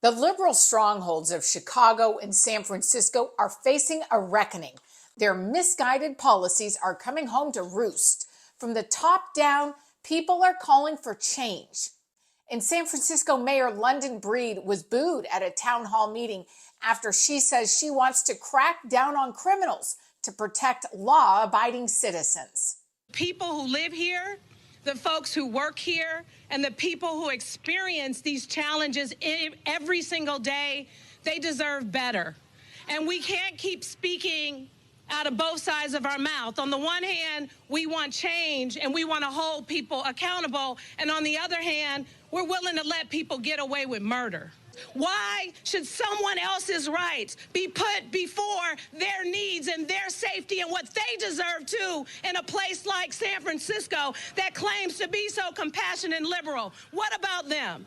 The liberal strongholds of Chicago and San Francisco are facing a reckoning. Their misguided policies are coming home to roost. From the top down, people are calling for change. In San Francisco, Mayor London Breed was booed at a town hall meeting after she says she wants to crack down on criminals to protect law-abiding citizens. People who live here, the folks who work here, and the people who experience these challenges every single day, they deserve better. And we can't keep speaking out of both sides of our mouth. On the one hand, we want change and we want to hold people accountable. And on the other hand, we're willing to let people get away with murder. Why should someone else's rights be put before their needs and their safety and what they deserve too in a place like San Francisco that claims to be so compassionate and liberal? What about them?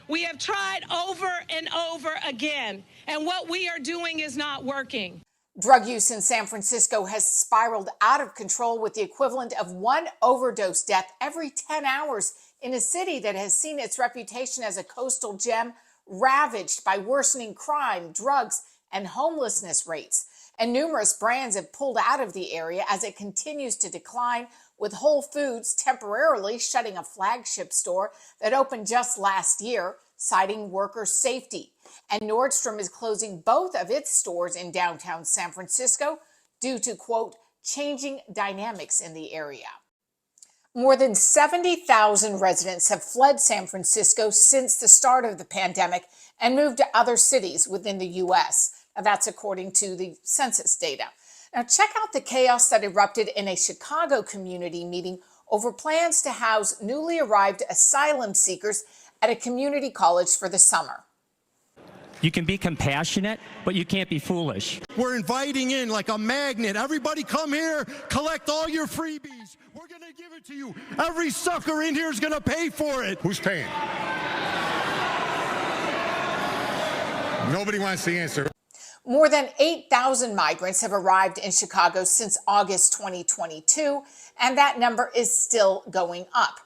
We have tried over and over again, and what we are doing is not working. Drug use in San Francisco has spiraled out of control with the equivalent of one overdose death every 10 hours in a city that has seen its reputation as a coastal gem ravaged by worsening crime, drugs, and homelessness rates. And numerous brands have pulled out of the area as it continues to decline, with Whole Foods temporarily shutting a flagship store that opened just last year, citing worker safety. And Nordstrom is closing both of its stores in downtown San Francisco due to, quote, changing dynamics in the area. More than 70,000 residents have fled San Francisco since the start of the pandemic and moved to other cities within the U.S. Now, that's according to the census data. Now, check out the chaos that erupted in a Chicago community meeting over plans to house newly arrived asylum seekers at a community college for the summer. You can be compassionate, but you can't be foolish. We're inviting in like a magnet. Everybody come here, collect all your freebies. We're going to give it to you. Every sucker in here is going to pay for it. Who's paying? Nobody wants the answer. More than 8,000 migrants have arrived in Chicago since August 2022, and that number is still going up.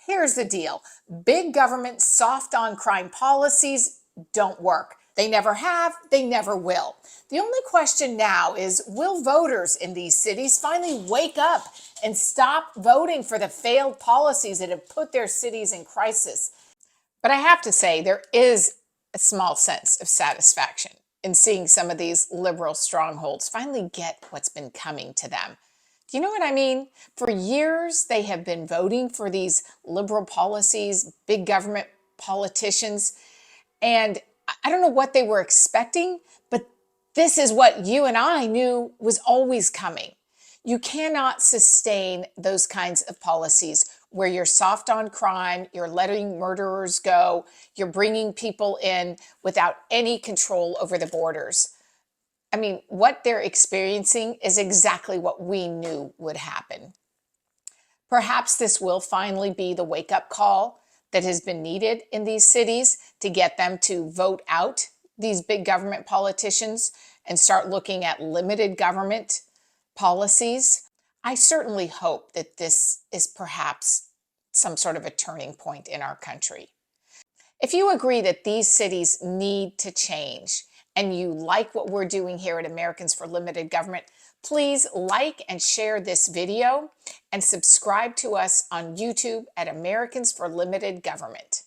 Here's the deal. Big government soft on crime policies don't work. They never have, they never will. The only question now is, will voters in these cities finally wake up and stop voting for the failed policies that have put their cities in crisis? But I have to say, there is a small sense of satisfaction in seeing some of these liberal strongholds finally get what's been coming to them. Do you know what I mean? For years, they have been voting for these liberal policies, big government politicians, and I don't know what they were expecting, but this is what you and I knew was always coming. You cannot sustain those kinds of policies where you're soft on crime, you're letting murderers go, you're bringing people in without any control over the borders. I mean, what they're experiencing is exactly what we knew would happen. Perhaps this will finally be the wake-up call that has been needed in these cities to get them to vote out these big government politicians and start looking at limited government policies. I certainly hope that this is perhaps some sort of a turning point in our country. If you agree that these cities need to change and you like what we're doing here at Americans for Limited Government, please like and share this video and subscribe to us on YouTube at Americans for Limited Government.